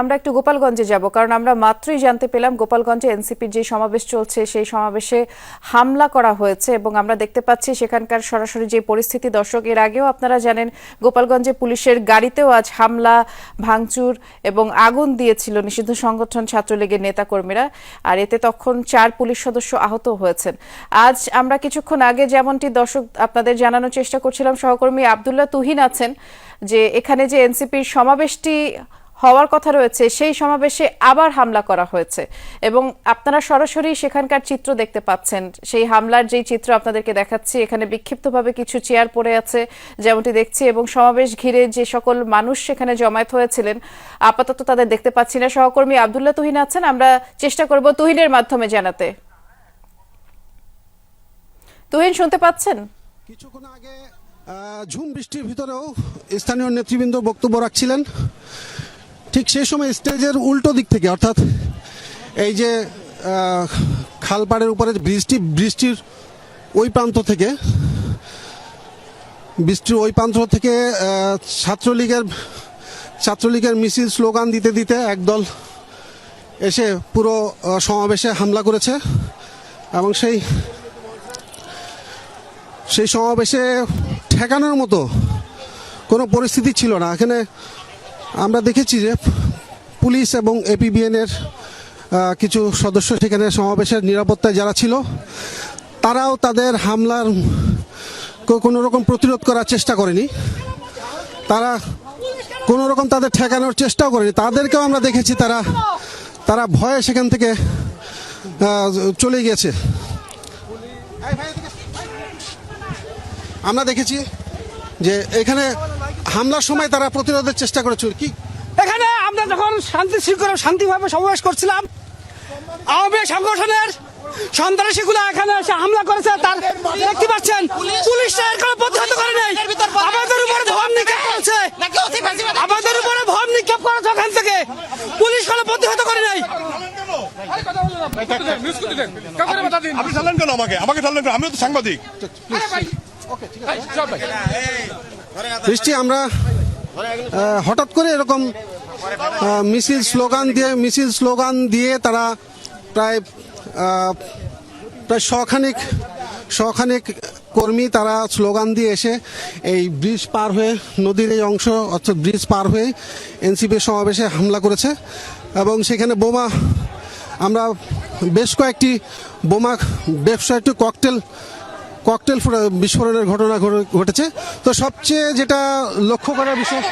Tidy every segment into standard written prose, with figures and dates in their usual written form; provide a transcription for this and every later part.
আমরা একটু গোপালগঞ্জে যাব, কারণ আমরা মাত্রই জানতে পেলাম গোপালগঞ্জে এনসিপির যে সমাবেশ চলছে সেই সমাবেশে হামলা করা হয়েছে এবং আমরা দেখতে পাচ্ছি সেখানকার সরাসরি যে পরিস্থিতি। দর্শক, এর আগেও আপনারা জানেন গোপালগঞ্জে পুলিশের গাড়িতেও আজ হামলা, ভাঙচুর এবং আগুন দিয়েছিল নিষিদ্ধ সংগঠন ছাত্রলীগের নেতাকর্মীরা, আর এতে তখন 4 পুলিশ সদস্য আহত হয়েছেন। আজ আমরা কিছুক্ষণ আগে যেমনটি দর্শক আপনাদের জানানোর চেষ্টা করছিলাম, সহকর্মী আব্দুল্লাহ তুহিন আছেন যে এখানে যে এনসিপির সমাবেশটি হওয়ার কথা রয়েছে সেই সমাবেশে আবার হামলা করা হয়েছে এবং আপনারা সরাসরি সেখানকার চিত্র দেখতে পাচ্ছেন। সেই হামলার যেই চিত্র আপনাদেরকে দেখাচ্ছি, এখানে বিক্ষিপ্তভাবে কিছু চেয়ার পড়ে আছে যেমনটি দেখছি, এবং সমাবেশ ঘিরে যে সকল মানুষ সেখানে জমায়েত হয়েছিলেন আপাতত তাদের দেখতে পাচ্ছি না। সহকর্মী আব্দুল্লাহ তুহিন আছেন, আমরা চেষ্টা করব তুহিনের মাধ্যমে জানাতে। তুহিন, শুনতে পাচ্ছেন? কিছুক্ষণ আগে ঝুম বৃষ্টির ভিতরেও স্থানীয় নেতৃবৃন্দ বক্তব্য রাখছিলেন। ঠিক সেই সময় স্টেজের উল্টো দিক থেকে, অর্থাৎ এই যে খালপাড়ের উপরে বৃষ্টির ওই প্রান্ত থেকে ছাত্রলীগের মিছিল স্লোগান দিতে দিতে একদল এসে পুরো সমাবেশে হামলা করেছে এবং সেই সমাবেশে ঠেকানোর মতো কোনো পরিস্থিতি ছিল না। এখানে আমরা দেখেছি যে পুলিশ এবং এপিবিএনের কিছু সদস্য সেখানে সমাবেশের নিরাপত্তায় যারা ছিল তারাও তাদের হামলার কোনো রকম প্রতিরোধ করার চেষ্টা করেনি, তারা কোনো রকম তাদের ঠেকানোর চেষ্টাও করেনি। তাদেরকেও আমরা দেখেছি তারা ভয়ে সেখান থেকে চলে গিয়েছে। আমরা দেখেছি যে এখানে হামলার সময় তারা প্রতিরোধের চেষ্টা করেছিল। কি এখানে আমরা যখন শান্তিভাবে সমাবেশ করছিলাম, আওয়ামী সংগঠনের সন্ত্রাসীগুলো এখানে এসে হামলা করেছে। তার দেখতে পাচ্ছেন পুলিশ কোনো প্রতিহত করে নাই, আমাদের উপরে ভম নিক্ষেপ করেছে, ওখান থেকে পুলিশ কোনো প্রতিহত করে নাই। আপনি জানলেন কেন? আমাকে জানলেন কেন? আমিও তো সাংবাদিক। বৃষ্টি, আমরা হঠাৎ করে এরকম মিছিল স্লোগান দিয়ে তারা প্রায় শখানেক কর্মী তারা স্লোগান দিয়ে এসে এই ব্রিজ পার হয়ে, নদীর এই অংশ অর্থাৎ ব্রিজ পার হয়ে এনসিপির সমাবেশে হামলা করেছে এবং সেখানে বোমা, আমরা বেশ কয়েকটি ককটেল বিস্ফোরণের ঘটনা ঘটেছে। তো সবচেয়ে যেটা লক্ষ্য করার বিষয়,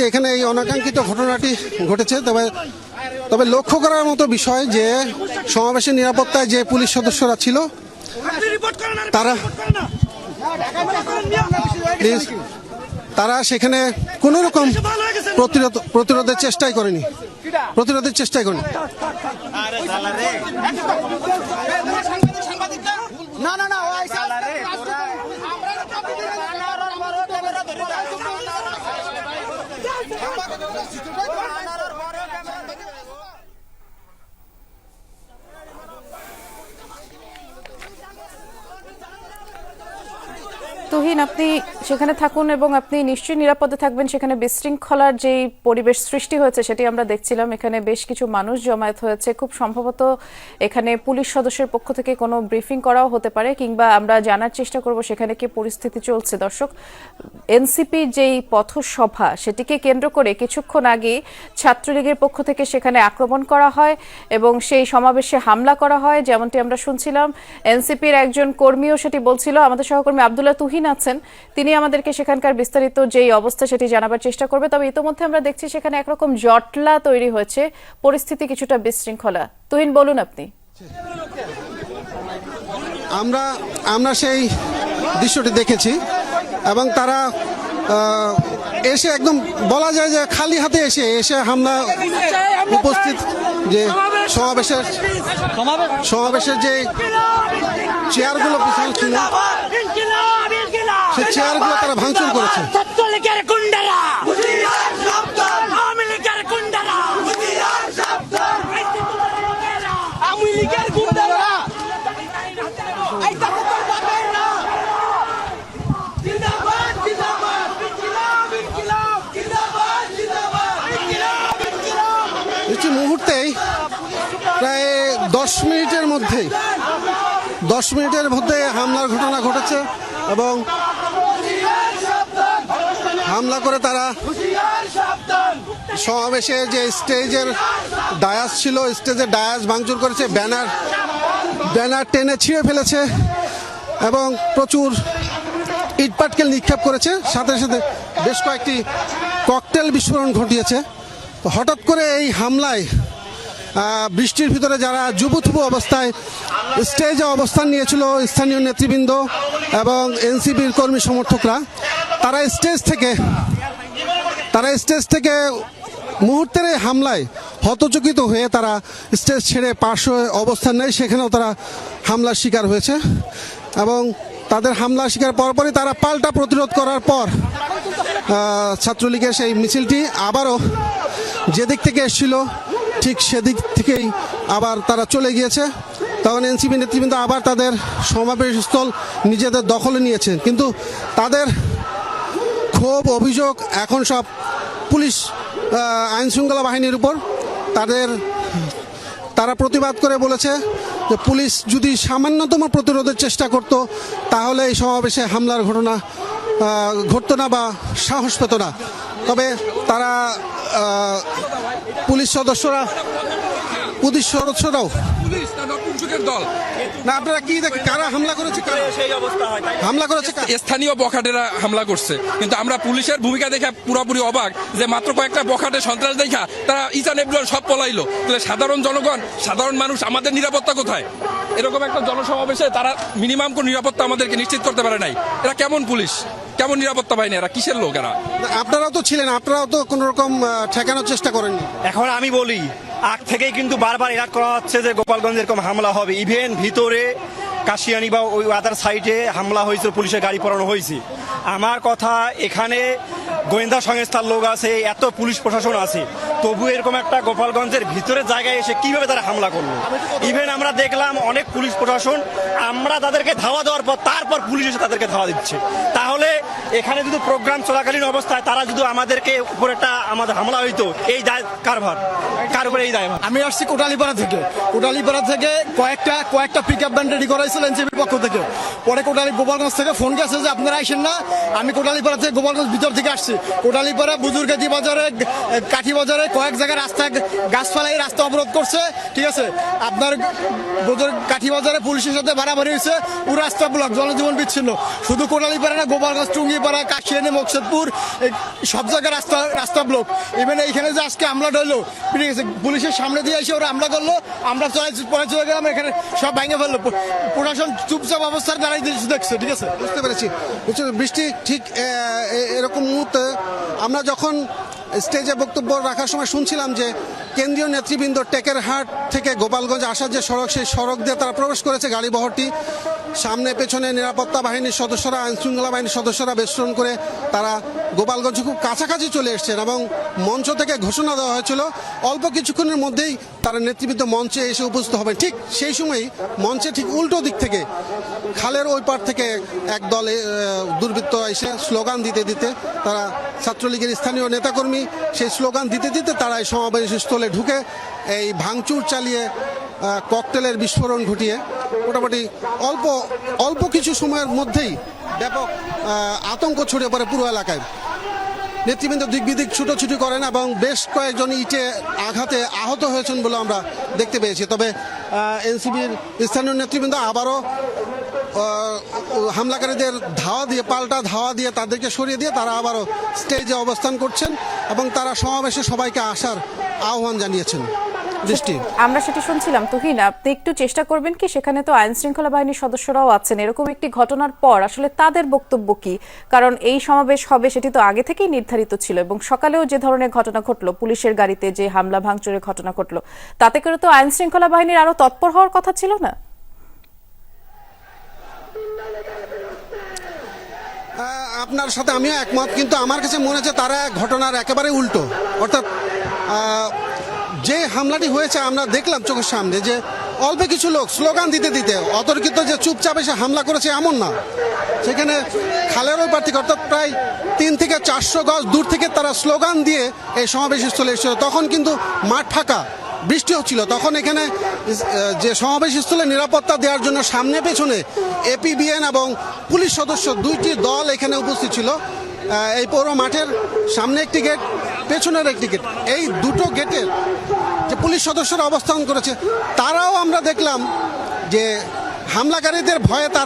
এখানে এই অনাকাঙ্ক্ষিত ঘটনাটি ঘটেছে। তবে লক্ষ্য করার মতো বিষয় যে সমাবেশের নিরাপত্তায় যে পুলিশ সদস্যরা ছিল তারা সেখানে কোনো রকম প্রতিরোধের চেষ্টাই করেনি। তুহিন, আপনি সেখানে থাকুন এবং আপনি নিশ্চয়ই নিরাপদে থাকবেন। সেখানে বিশৃঙ্খলার যেই পরিবেশ সৃষ্টি হয়েছে সেটি আমরা দেখছিলাম। এখানে বেশ কিছু মানুষ জমায়েত হয়েছে, খুব সম্ভবত এখানে পুলিশ সদস্যের পক্ষ থেকে কোনো ব্রিফিং করাও হতে পারে, কিংবা আমরা জানার চেষ্টা করব সেখানে কি পরিস্থিতি চলছে। দর্শক, এনসিপির যেই পথসভা সেটিকে কেন্দ্র করে কিছুক্ষণ আগে ছাত্রলীগের পক্ষ থেকে সেখানে আক্রমণ করা হয় এবং সেই সমাবেশে হামলা করা হয়, যেমনটি আমরা শুনছিলাম। এনসিপির একজন কর্মীও সেটি বলছিল। আমাদের সহকর্মী আব্দুল্লাহ তুহিন আছেন, তিনি আমাদেরকে সেখানকার বিস্তারিত যেই অবস্থা সেটি জানাবার চেষ্টা করবে। তবে ইতোমধ্যে আমরা দেখছি সেখানে একরকম জটলা তৈরি হয়েছে, পরিস্থিতি কিছুটা বিশৃঙ্খলা। তুহিন, বলুন আপনি। আমরা সেই দৃশ্যটি দেখেছি এবং তারা এসে একদম বলা যায় যে খালি হাতে এসে হামলা উপস্থিত যে সমাবেশের যে চেয়ারগুলো পিছনে ছিল সেই চেয়ারগুলো তারা ভাঙচুর করেছে। নেই, প্রায় 10 মিনিটের মধ্যে হামলার ঘটনা ঘটেছে এবং হামলা করে তারা সমাবেশে যে স্টেজের ডায়াস ছিল, স্টেজের ডায়াস ভাঙচুর করেছে, ব্যানার টেনে ছিঁড়ে ফেলেছে এবং প্রচুর ইটপাটকেল নিক্ষেপ করেছে, সাথে সাথে বেশ কয়েকটি ককটেল বিস্ফোরণ ঘটিয়েছে। তো হঠাৎ করে এই হামলায় বৃষ্টির ভিতরে যারা জুবুথুবু অবস্থায় স্টেজে অবস্থান নিয়েছিল স্থানীয় নেতৃবৃন্দ এবং এনসিপির কর্মী সমর্থকরা, তারা স্টেজ থেকে মুহূর্তের এই হামলায় হতচকিত হয়ে তারা স্টেজ ছেড়ে পার্শ্বে অবস্থান নেয়, সেখানেও তারা হামলার শিকার হয়েছে এবং তাদের হামলার শিকার পরপরই তারা পাল্টা প্রতিরোধ করার পর ছাত্রলীগের সেই মিছিলটি আবারও যেদিক থেকে এসেছিল ঠিক সেদিক থেকেই আবার তারা চলে গিয়েছে। তখন এনসিপি নেতৃবৃন্দ আবার তাদের সমাবেশস্থল নিজেদের দখলে নিয়েছেন, কিন্তু তাদের ক্ষোভ অভিযোগ এখন সব পুলিশ আইন শৃঙ্খলা বাহিনীর উপর। তারা প্রতিবাদ করে বলেছে যে পুলিশ যদি সামান্যতম প্রতিরোধের চেষ্টা করত তাহলে এই সমাবেশে হামলার ঘটনা ঘটতো না বা সাহস পেত না। তবে তারা পুলিশ সদস্যরাও না, আপনারা কি দেখেন কারা হামলা করেছে? স্থানীয় বখাটেরা হামলা করছে, কিন্তু আমরা পুলিশের ভূমিকা দেখে পুরোপুরি অবাক যে মাত্র কয়েকটা বখাটে সন্ত্রাস দেখা তারা ইচান এভরিওয়ান সব পলাইলো। তাহলে সাধারণ জনগণ, সাধারণ মানুষ, আমাদের নিরাপত্তা কোথায়? এরকম একটা জনসমাবেশে তারা মিনিমাম কোন নিরাপত্তা আমাদেরকে নিশ্চিত করতে পারে নাই। এরা কেমন পুলিশ, কেমন নিরাপত্তা বাহিনী, এরা কিসের লোক? এরা আপনারাও তো ছিলেন, আপনারাও তো কোনো রকম ঠেকানোর চেষ্টা করেননি। এখন আমি বলি, আগ থেকেই কিন্তু বারবার এলার্ট করা হচ্ছে যে গোপালগঞ্জে এরকম হামলা হবে। ইভেন ভিতরে কাশিয়ানি বা ওই আদার সাইডে হামলা হয়েছে, পুলিশের গাড়ি পড়ানো হয়েছে। আমার কথা, এখানে গোয়েন্দা সংস্থার লোক আছে, এত পুলিশ প্রশাসন আছে, তবু এরকম একটা গোপালগঞ্জের ভিতরের জায়গায় এসে কিভাবে তারা হামলা করলো? ইভেন আমরা দেখলাম অনেক পুলিশ প্রশাসন, আমরা তাদেরকে ধাওয়া দেওয়ার পর তারপর পুলিশ এসে তাদেরকে ধাওয়া দিচ্ছে। তাহলে এখানে যদি প্রোগ্রাম চলাকালীন অবস্থায় তারা যদি আমাদেরকে উপর একটা আমাদের হামলা হইতো, এই দায় কার উপরে এই দায়? আমি আসছি কোটালীপাড়া থেকে কয়েকটা পিক আপ ভ্যান রেডি করাইছিল এনসিপির পক্ষ থেকে। পরে গোপালগঞ্জ থেকে ফোন গেছে যে আপনারা আসেন না। আমি কোটালীপাড়া থেকে গোপালগঞ্জ ভিতর থেকে আসছি। কোটালীপাড়া বুজুর্গাদি বাজারে, কাঠি বাজারে কয়েক জায়গায় গাছপালা এই রাস্তা অবরোধ করছে, ঠিক আছে। আপনার কাঠি বাজারে পুলিশের সাথে বাড়াবাড়ি হয়েছে, পুরো রাস্তা ব্লক, জনজীবন বিচ্ছিন্ন। শুধু কোটালীপাড়া না, গোপালগঞ্জ, টুঙ্গিপাড়া, কাশিয়ানি, মকসদপুর, সব জায়গায় রাস্তা ব্লক। ইভেন এইখানে যে আজকে হামলা হইলো, ঠিক আছে, পুলিশের সামনে দিয়ে এসে ওরা হামলা করলো, আমরা পরে চলে গেলাম, এখানে সব ভেঙে ফেললো। প্রশাসন চুপচাপ অবস্থার দাঁড়াই দেখছে, ঠিক আছে। বুঝতে পেরেছি। বৃষ্টি ঠিক এরকম মুহূর্তে আমরা যখন স্টেজে বক্তব্য রাখার সময় শুনছিলাম যে কেন্দ্রীয় নেতৃবৃন্দ টেকেরহাট থেকে গোপালগঞ্জ আসার যে সড়ক, সেই সড়ক দিয়ে তারা প্রবেশ করেছে গাড়ি বহরটি। সামনে পেছনে নিরাপত্তা বাহিনীর সদস্যরা, আইন শৃঙ্খলা বাহিনীর সদস্যরা বেষ্টন করে তারা গোপালগঞ্জে খুব কাছাকাছি চলে এসছেন এবং মঞ্চ থেকে ঘোষণা দেওয়া হয়েছিল অল্প কিছুক্ষণের মধ্যেই তারা নেতৃবৃন্দ মঞ্চে এসে উপস্থিত হবে। ঠিক সেই সময়ই মঞ্চে ঠিক উল্টো দিক থেকে, খালের ওই পার থেকে একদল দুর্বৃত্ত এসে স্লোগান দিতে তারা ছাত্রলীগের স্থানীয় নেতাকর্মী সেই স্লোগান দিতে তারা এই সমাবেশ স্থলে ঢুকে এই ভাঙচুর চালিয়ে ককটেলের বিস্ফোরণ ঘটিয়ে মোটামুটি অল্প কিছু সময়ের মধ্যেই ব্যাপক আতঙ্ক ছড়িয়ে পড়ে পুরো এলাকায়। নেতৃবৃন্দ দিক বিদিক ছুটোছুটি করেন এবং বেশ কয়েকজন ইটে আঘাতে আহত হয়েছেন বলে আমরা দেখতে পেয়েছি। তবে এনসিপির স্থানীয় নেতৃবৃন্দ আবারও হামলাকারীদের পাল্টা ধাওয়া দিয়ে তাদেরকে সরিয়ে দিয়ে তারা আবারও স্টেজে অবস্থান করছেন এবং তারা সমাবেশে সবাইকে আসার আহ্বান জানিয়েছেন। আমরা সেটি শুনছিলাম। তুহিন, আপনি একটু চেষ্টা করবেন কি, সেখানে তো আইন শৃঙ্খলা বাহিনীর সদস্যরাও আছেন, এরকম একটি ঘটনার পর আসলে তাদের বক্তব্য কি? কারণ এই সমাবেশ হবে সেটি তো আগে থেকেই নির্ধারিত ছিল এবং সকালেও যে ধরনের ঘটনা ঘটলো, পুলিশের গাড়িতে যে হামলা ভাঙচুরের ঘটনা ঘটলো, তাতে করে তো আইন শৃঙ্খলা বাহিনীর আরো তৎপর হওয়ার কথা ছিল না? আপনার সাথে আমিও একমত, কিন্তু আমার কাছে মনে হচ্ছে তারা ঘটনার একেবারে উল্টো। অর্থাৎ যে হামলাটি হয়েছে আমরা দেখলাম চোখের সামনে যে অল্প কিছু লোক স্লোগান দিতে অতর্কিত যে চুপচাপ এসে হামলা করেছে এমন না। সেখানে খালের ওই পার থেকে, অর্থাৎ প্রায় 3 থেকে 400 গজ দূর থেকে তারা স্লোগান দিয়ে এই সমাবেশ স্থলে এসেছিল। তখন কিন্তু মাঠ ফাঁকা, বৃষ্টি হচ্ছিল, তখন এখানে যে সমাবেশ স্থলে নিরাপত্তা দেওয়ার জন্য সামনে পেছনে এপিবিএন এবং পুলিশ সদস্য দুইটি দল এখানে উপস্থিত ছিল। এই পৌর মাঠের সামনে একটি গেট, পেছনের একটি গেট, এই দুটো গেটের যে পুলিশ সদস্যরা অবস্থান করেছে, তারাও আমরা দেখলাম যে হামলাকারীদের ভয়ে তারা